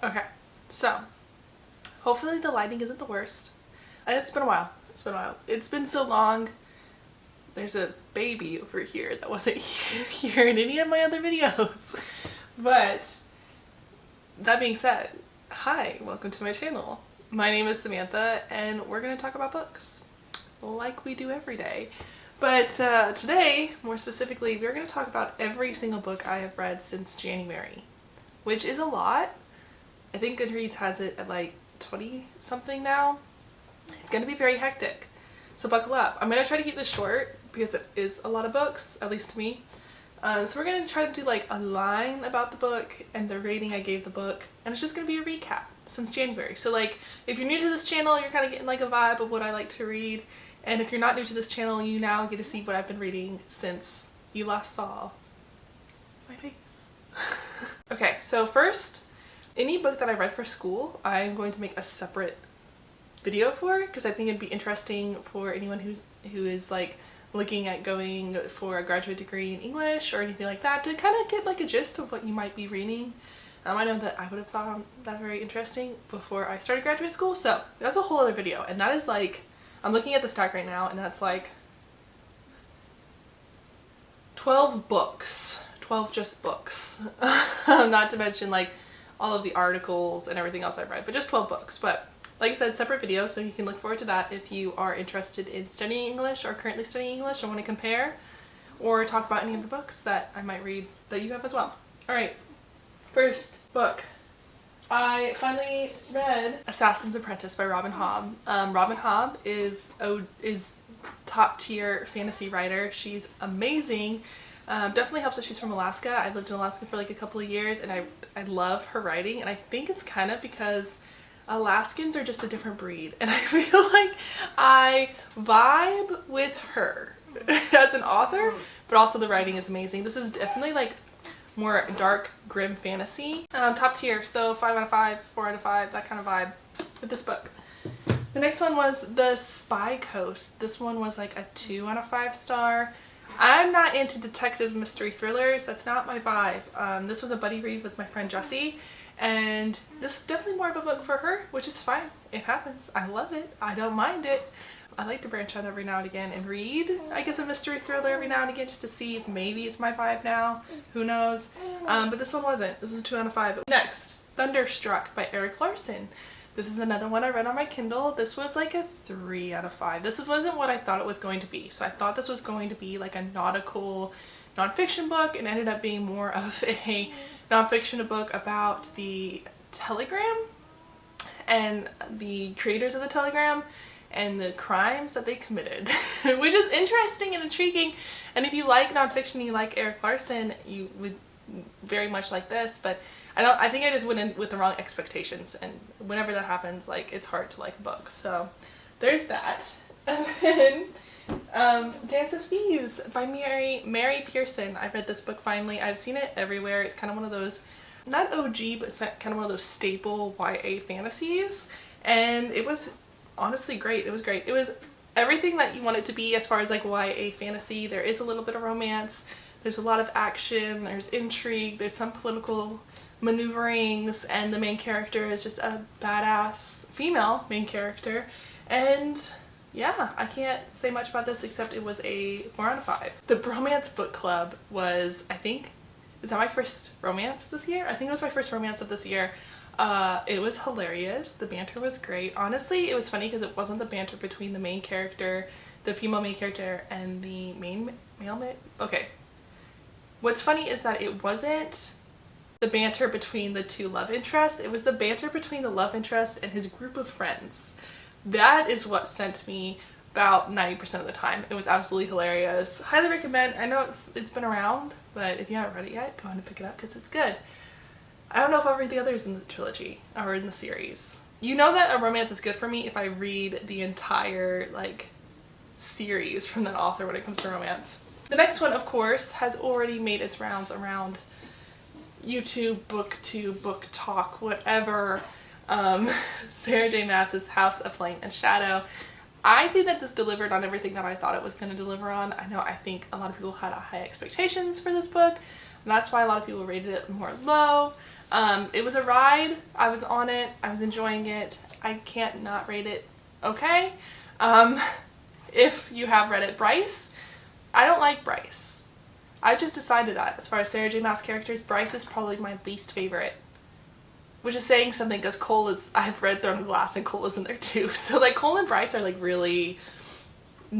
Okay, so hopefully the lighting isn't the worst. It's been a while. It's been a while. It's been so long. There's a baby over here that wasn't here in any of my other videos. But that being said, hi, welcome to my channel. My name is Samantha and we're going to talk about books like we do every day. But today, more specifically, we're going to talk about every single book I have read since January, which is a lot. I think Goodreads has it at like 20 something now. It's going to be very hectic, so buckle up. I'm going to try to keep this short because it is a lot of books, at least to me. So we're going to try to do like a line about the book and the rating I gave the book, and it's just going to be a recap since January. So like if you're new to this channel, you're kind of getting like a vibe of what I like to read, and if you're not new to this channel, you now get to see what I've been reading since you last saw my face. Okay, so first, any book that I read for school, I'm going to make a separate video for, because I think it'd be interesting for anyone who is like looking at going for a graduate degree in English or anything like that, to kind of get like a gist of what you might be reading. I know that I would have found that very interesting before I started graduate school, so that's a whole other video. And that is like, I'm looking at the stack right now, and that's like 12 books. 12 just books. Not to mention like all of the articles and everything else I've read, but just 12 books. But like I said, separate video, so you can look forward to that if you are interested in studying English or currently studying English or want to compare or talk about any of the books that I might read that you have as well. Alright, first book. I finally read Assassin's Apprentice by Robin Hobb. Robin Hobb is top tier fantasy writer. She's amazing. Definitely helps that she's from Alaska. I lived in Alaska for like a couple of years, and I love her writing, and I think it's kind of because Alaskans are just a different breed, and I feel like I vibe with her as an author, but also the writing is amazing. This is definitely like more dark, grim fantasy. Top tier, so 5 out of 5, 4 out of 5, that kind of vibe with this book. The next one was The Spy Coast. This one was like a 2 out of 5 star. I'm not into detective mystery thrillers. That's not my vibe. This was a buddy read with my friend Jessie, and this is definitely more of a book for her, which is fine. It happens. I love it. I don't mind it. I like to branch out every now and again and read, I guess, a mystery thriller every now and again just to see if maybe it's my vibe now. Who knows? But this one wasn't. This is a 2 out of 5. Next, Thunderstruck by Erik Larson. This is another one I read on my Kindle. This was like a 3 out of 5. This wasn't what I thought it was going to be. So I thought this was going to be like a nautical nonfiction book, and ended up being more of a nonfiction book about the Telegram and the creators of the Telegram and the crimes that they committed, which is interesting and intriguing. And if you like nonfiction, you like Erik Larson, you would very much like this. But I think I just went in with the wrong expectations, and whenever that happens, like, it's hard to like a book. So there's that. And then Dance of Thieves by Mary Pearson. I read this book finally. I've seen it everywhere. It's kind of one of those, not OG, but it's kind of one of those staple YA fantasies, and it was honestly great. It was great. It was everything that you want it to be as far as like YA fantasy. There is a little bit of romance, there's a lot of action, there's intrigue, there's some political maneuverings, and the main character is just a badass female main character. And yeah, I can't say much about this except it was a 4 out of 5. The Bromance Book Club was, I think, is that my first romance this year? I think it was my first romance of this year. It was hilarious. The banter was great. Honestly, it was funny because it wasn't the banter between the main character, the female main character, and the okay. What's funny is that it wasn't the banter between the two love interests. It was the banter between the love interest and his group of friends. That is what sent me about 90% of the time. It was absolutely hilarious. Highly recommend. I know it's been around, but if you haven't read it yet, go ahead and pick it up because it's good. I don't know if I'll read the others in the trilogy or in the series. You know that a romance is good for me if I read the entire like series from that author when it comes to romance. The next one, of course, has already made its rounds around YouTube, BookTube, Book Talk, whatever. Sarah J. Maas's House of Flame and Shadow. I think that this delivered on everything that I thought it was going to deliver on. I think a lot of people had high expectations for this book. and that's why a lot of people rated it more low. It was a ride. I was on it. I was enjoying it. I can't not rate it okay. If you have read it, Bryce, I don't like Bryce. I just decided that as far as Sarah J. Maas characters, Bryce is probably my least favorite. Which is saying something because Cole is, I've read Throne of Glass and Cole is in there too. So like Cole and Bryce are like really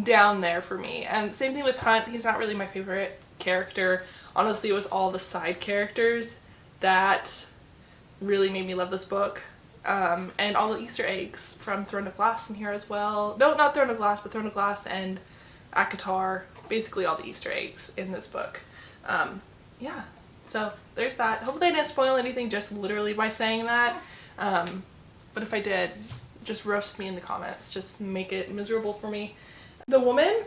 down there for me. And same thing with Hunt. He's not really my favorite character. Honestly, it was all the side characters that really made me love this book. And all the Easter eggs from Throne of Glass in here as well. No, not Throne of Glass, but Throne of Glass and Akatar. Basically all the Easter eggs in this book. Yeah, so there's that. Hopefully I didn't spoil anything just literally by saying that. But if I did, just roast me in the comments. Just make it miserable for me. The Woman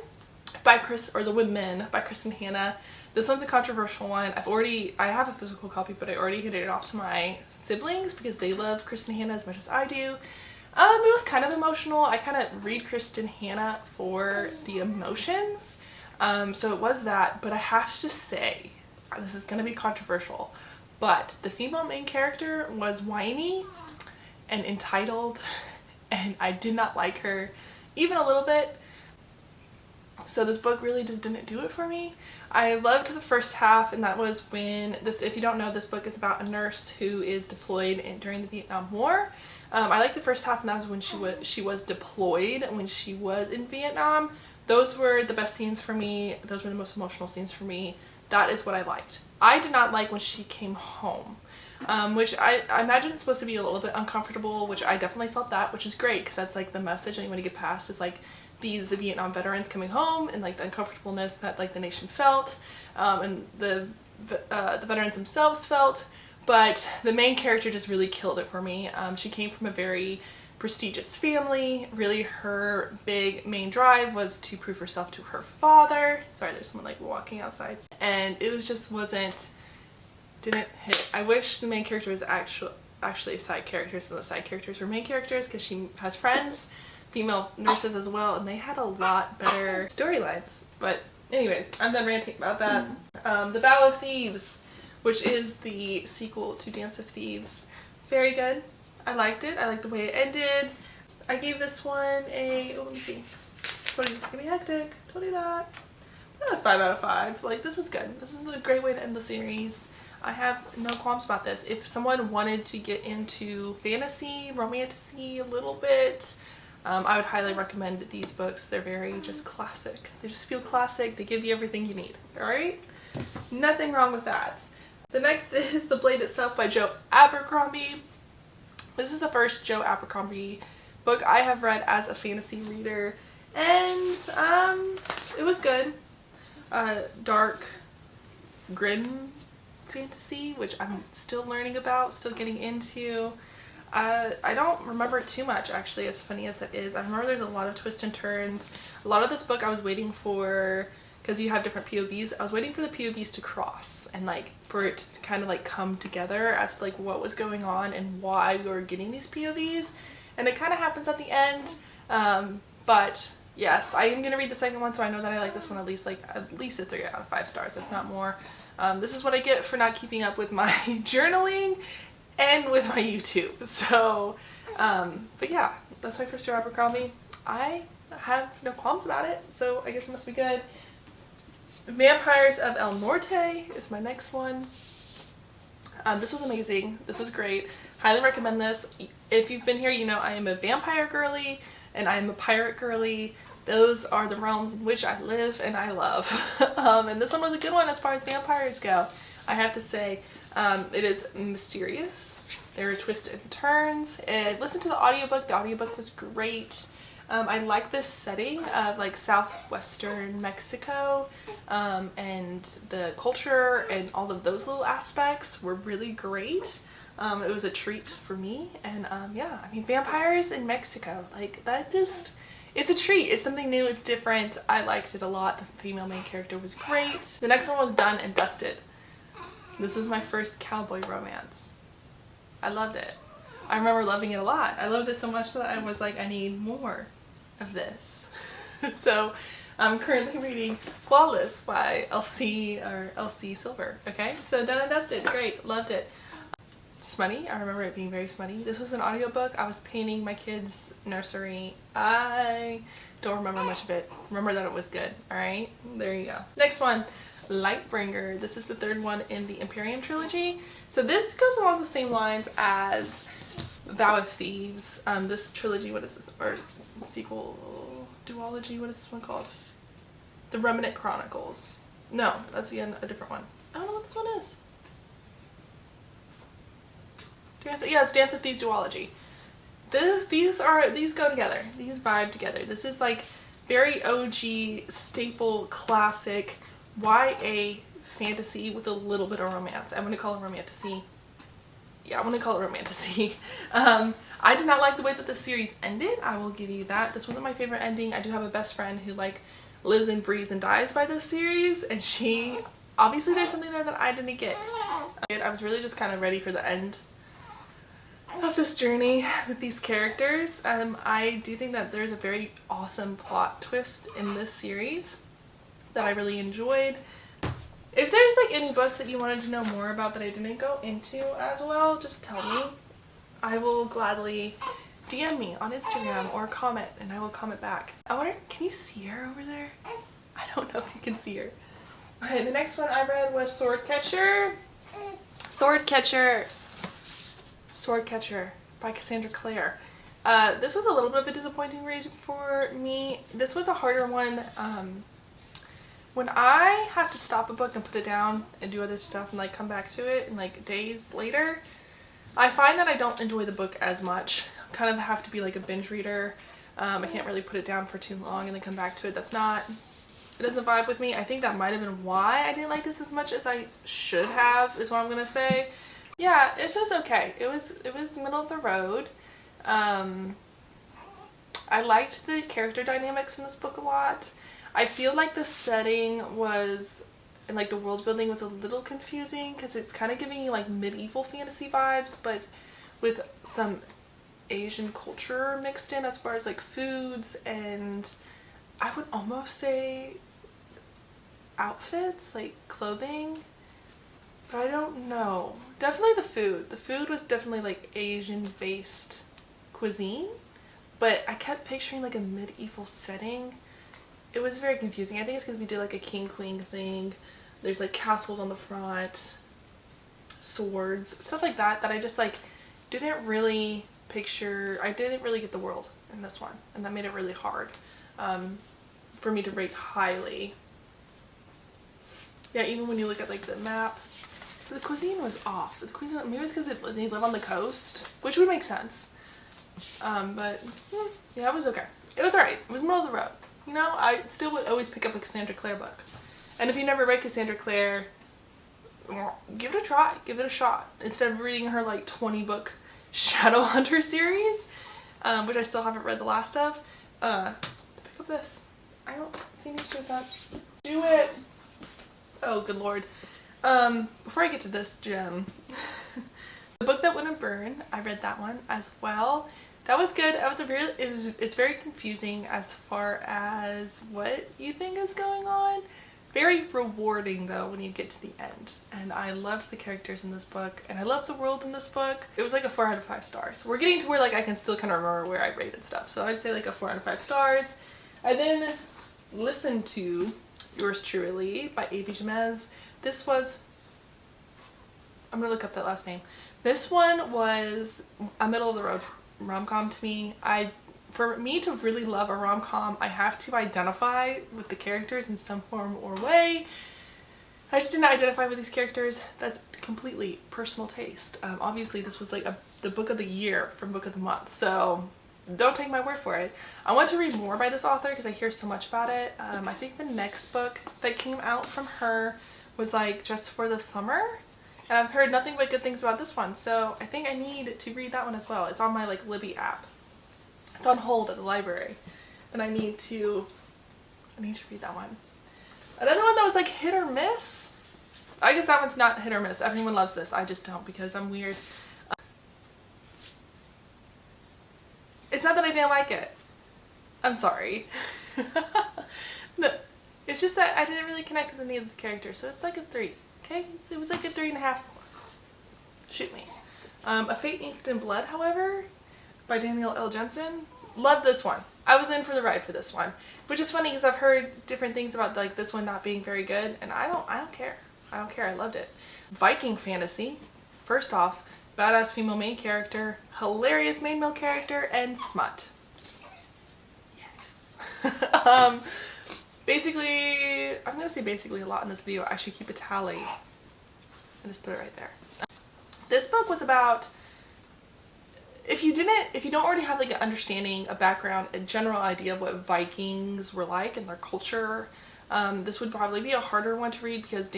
by The Women by Kristen Hanna. This one's a controversial one. I have a physical copy, but I already handed it off to my siblings because they love Kristen Hanna as much as I do. It was kind of emotional. I kind of read Kristen Hanna for the emotions. So it was that, but I have to say, this is going to be controversial, but the female main character was whiny and entitled, and I did not like her even a little bit. So this book really just didn't do it for me. I loved the first half, and that was when if you don't know, this book is about a nurse who is deployed during the Vietnam War. I liked the first half, and that was when she was deployed, when she was in Vietnam. Those were the best scenes for me. Those were the most emotional scenes for me. That is what I liked. I did not like when she came home, which I imagine it's supposed to be a little bit uncomfortable, which I definitely felt that, which is great because that's like the message I want to get past is like these Vietnam veterans coming home and like the uncomfortableness that like the nation felt, and the veterans themselves felt. But the main character just really killed it for me. She came from a very prestigious family. Really, her big main drive was to prove herself to her father. Sorry, there's someone like walking outside. And it was just didn't hit. I wish the main character was actually a side character, so the side characters were main characters, because she has friends, female nurses as well, and they had a lot better storylines. But anyways, I'm done ranting about that. The Bow of Thieves, which is the sequel to Dance of Thieves. Very good. I liked it. I liked the way it ended. I gave this one a, let me see. What is this gonna be hectic? Don't do that. 5 out of 5. Like, this was good. This is a great way to end the series. I have no qualms about this. If someone wanted to get into fantasy, romantasy a little bit, I would highly recommend these books. They're very just classic. They just feel classic. They give you everything you need. Alright? Nothing wrong with that. The next is The Blade Itself by Joe Abercrombie. This is the first Joe Abercrombie book I have read as a fantasy reader, and it was good. Dark, grim fantasy, which I'm still learning about, still getting into. I don't remember too much, actually, as funny as it is. I remember there's a lot of twists and turns. A lot of this book I was waiting for, because you have different POVs, I was waiting for the POVs to cross and like for it to kind of like come together as to like what was going on and why we were getting these POVs, and it kind of happens at the end. But yes, I am gonna read the second one, so I know that I like this one at least a 3 out of 5 stars, if not more. This is what I get for not keeping up with my journaling and with my YouTube. So but yeah, that's my first Joe Abercrombie. I have no qualms about it, so I guess it must be good. Vampires of El Norte is my next one. This was amazing. This was great. Highly recommend this. If you've been here, you know I am a vampire girly and I am a pirate girly. Those are the realms in which I live and I love. And this one was a good one as far as vampires go. I have to say, it is mysterious. There are twists and turns. And listen to the audiobook. The audiobook was great. I like this setting of like southwestern Mexico, and the culture and all of those little aspects were really great. It was a treat for me, and yeah, I mean, vampires in Mexico, like that just, it's a treat. It's something new, it's different. I liked it a lot. The female main character was great. The next one was Done and Dusted. This is my first cowboy romance. I loved it. I remember loving it a lot. I loved it so much that I was like, I need more of this. So I'm currently reading Flawless by LC Silver. Okay, so done and dusted. Great, loved it. Smutty. I remember it being very smutty. This was an audiobook. I was painting my kids' nursery. I don't remember much of it. Remember that it was good. Alright, there you go. Next one, Lightbringer. This is the third one in the Imperium trilogy. So this goes along the same lines as Vow of Thieves. This trilogy, what is this? Or sequel, duology, what is this one called? The Remnant Chronicles. No, that's again a different one. I don't know what this one is. Yeah, it's Dance of Thieves duology. These go together. These vibe together. This is like very OG, staple, classic YA fantasy with a little bit of romance. I'm gonna call it romantasy. Yeah, I'm gonna call it romantasy. I did not like the way that the series ended. I will give you that. This wasn't my favorite ending. I do have a best friend who like lives and breathes and dies by this series, and she obviously there's something there that I didn't get. I was really just kind of ready for the end of this journey with these characters. I do think that there's a very awesome plot twist in this series that I really enjoyed. If there's like any books that you wanted to know more about that I didn't go into as well, just tell me. I will gladly DM me on Instagram or comment, and I will comment back. I wonder, can you see her over there? I don't know if you can see her. Okay, the next one I read was Swordcatcher. Swordcatcher by Cassandra Clare. This was a little bit of a disappointing read for me. This was a harder one. When I have to stop a book and put it down and do other stuff and like come back to it and like days later, I find that I don't enjoy the book as much. I kind of have to be like a binge reader. I can't really put it down for too long and then come back to it. It doesn't vibe with me. I think that might have been why I didn't like this as much as I should have, is what I'm gonna say. Yeah, it was okay. It was middle of the road. I liked the character dynamics in this book a lot. I feel like the setting was, and like the world building was a little confusing because it's kind of giving you like medieval fantasy vibes, but with some Asian culture mixed in as far as like foods and I would almost say outfits, like clothing. But I don't know. Definitely the food. The food was definitely like Asian based cuisine, but I kept picturing like a medieval setting. It was very confusing. I think it's because we did like a king queen thing. There's like castles on the front, swords, stuff like that I just like didn't really picture. I didn't really get the world in this one, and that made it really hard for me to rate highly. Yeah, even when you look at like the map, the cuisine was off. The cuisine, maybe it's because they live on the coast, which would make sense. But yeah, it was okay. It was alright. It was middle of the road. You know, I still would always pick up a Cassandra Clare book. And if you never read Cassandra Clare, give it a try. Give it a shot. Instead of reading her like 20 book Shadowhunter series, which I still haven't read the last of, pick up this. I don't see any issue with that. Do it! Oh, good lord. Before I get to this gem, The Book That Wouldn't Burn, I read that one as well. That was good. It's very confusing as far as what you think is going on. Very rewarding though when you get to the end. And I loved the characters in this book, and I loved the world in this book. It was like a 4 out of 5 stars. We're getting to where like I can still kind of remember where I rated stuff. So I'd say like a 4 out of 5 stars. I then listened to Yours Truly by A.B. Jamez. This was, I'm gonna look up that last name. This one was a middle of the road rom-com to me. For me to really love a rom-com, I have to identify with the characters in some form or way. I just didn't identify with these characters. That's completely personal taste. Obviously this was like the book of the year from book of the month, so don't take my word for it. I want to read more by this author because I hear so much about it. I think the next book that came out from her was like Just for the Summer, and I've heard nothing but good things about this one, so I think I need to read that one as well. It's on my like Libby app. It's on hold at the library, and I need to read that one. Another one that was like hit or miss. I guess that one's not hit or miss. Everyone loves this. I just don't because I'm weird. It's not that I didn't like it. I'm sorry. No, it's just that I didn't really connect with any of the characters, so it's like a 3. Okay, it was like a 3.5. Shoot me. A Fate Inked in Blood, however, by Daniel L. Jensen. Love this one. I was in for the ride for this one, which is funny because I've heard different things about like this one not being very good, and I don't care. I don't care. I loved it. Viking fantasy. First off, badass female main character, hilarious main male character, and smut. Yes. Basically, I'm gonna say basically a lot in this video. I should keep a tally and just put it right there. This book was about, if you don't already have like an understanding, a background, a general idea of what Vikings were like and their culture, this would probably be a harder one to read because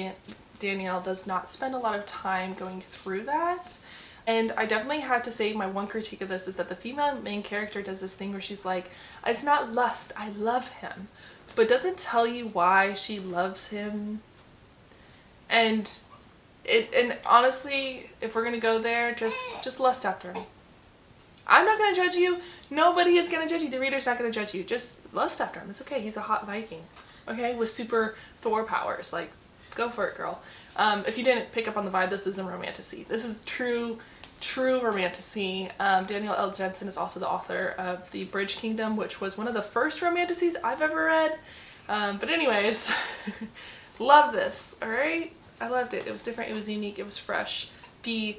Danielle does not spend a lot of time going through that. And I definitely have to say my one critique of this is that the female main character does this thing where she's like, it's not lust, I love him, but doesn't tell you why she loves him. And honestly, if we're gonna go there, just lust after him. I'm not gonna judge you. Nobody is gonna judge you. The reader's not gonna judge you. Just lust after him. It's okay. He's a hot Viking. Okay, with super Thor powers. Like, go for it, girl. If you didn't pick up on the vibe, this isn't romantasy. This is true romantasy. Daniel L. Jensen is also the author of The Bridge Kingdom, which was one of the first romantasies I've ever read. But anyways, love this. All right. I loved it. It was different. It was unique. It was fresh. The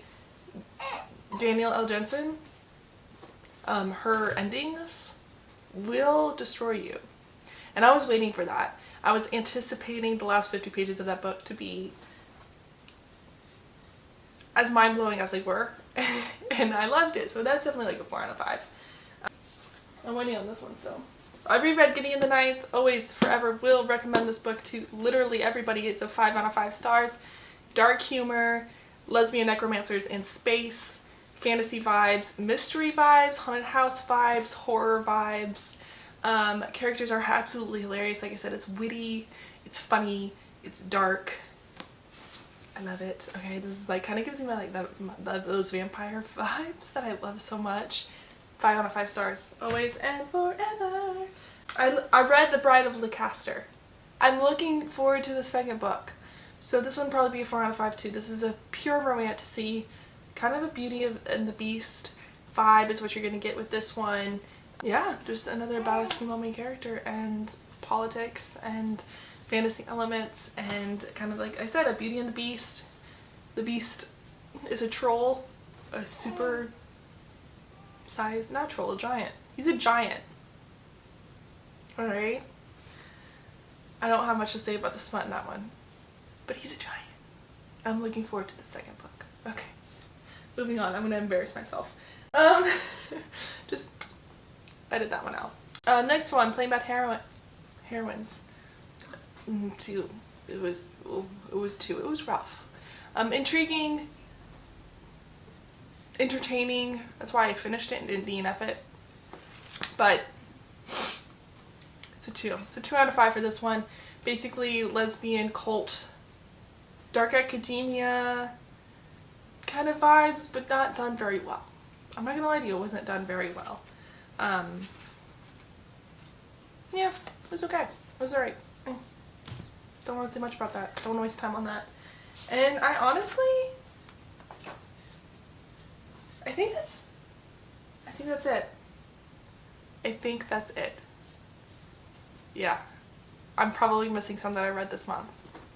Daniel L. Jensen, her endings will destroy you. And I was waiting for that. I was anticipating the last 50 pages of that book to be as mind-blowing as they were. And I loved it. So that's definitely like a 4 out of 5. I'm waiting on this one, so. I reread Gideon the Ninth, always, forever, will recommend this book to literally everybody. It's a 5 out of 5 stars. Dark humor, lesbian necromancers in space, fantasy vibes, mystery vibes, haunted house vibes, horror vibes. Characters are absolutely hilarious. Like I said, it's witty, it's funny, it's dark. I love it. Okay, this is like kind of gives me like those vampire vibes that I love so much. 5 out of 5 stars. Always and forever. I read The Bride of Leicester. I'm looking forward to the second book. So this one will probably be a 4 out of 5 too. This is a pure romantasy. Kind of a Beauty and the Beast vibe is what you're going to get with this one. Yeah, just another badass female main character and politics and fantasy elements and kind of like I said, a Beauty and the Beast. The Beast is a troll, a super size, not troll, a giant. He's a giant. Alright? I don't have much to say about the smut in that one, but he's a giant. I'm looking forward to the second book. Okay. Moving on, I'm gonna embarrass myself. Just edit that one out. Next one, Plain Bad Heroines. 2. It was 2. It was rough. Intriguing, entertaining. That's why I finished it and didn't DNF it. But it's a 2. It's a 2 out of 5 for this one. Basically, lesbian cult, dark academia kind of vibes, but not done very well. I'm not gonna lie to you, it wasn't done very well. Yeah, it was okay. It was alright. Don't want to say much about that. Don't want to waste time on that. And I honestly, I think that's it. I think that's it. Yeah. I'm probably missing some that I read this month.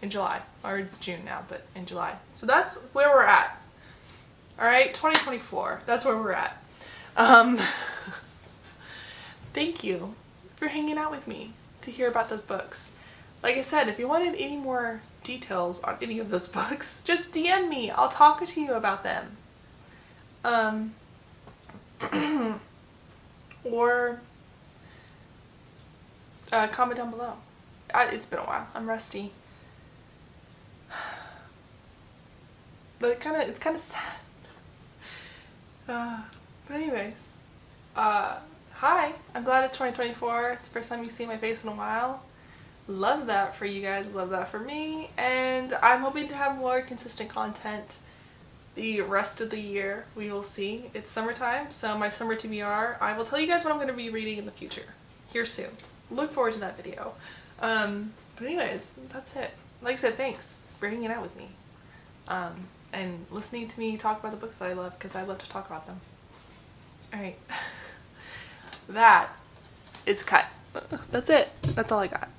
In July. Or it's June now, but in July. So that's where we're at. Alright, 2024. That's where we're at. Thank you for hanging out with me to hear about those books. Like I said, if you wanted any more details on any of those books, just DM me. I'll talk to you about them. Or comment down below. It's been a while. I'm rusty. But it's kind of sad. But anyways, hi. I'm glad it's 2024. It's the first time you've seen my face in a while. Love that for you guys. Love that for me. And I'm hoping to have more consistent content the rest of the year. We will see. It's summertime, so my summer TBR, I will tell you guys what I'm going to be reading in the future. Here soon. Look forward to that video. But anyways, that's it. Like I said, thanks for hanging out with me. And listening to me talk about the books that I love, because I love to talk about them. Alright. That is cut. That's it. That's all I got.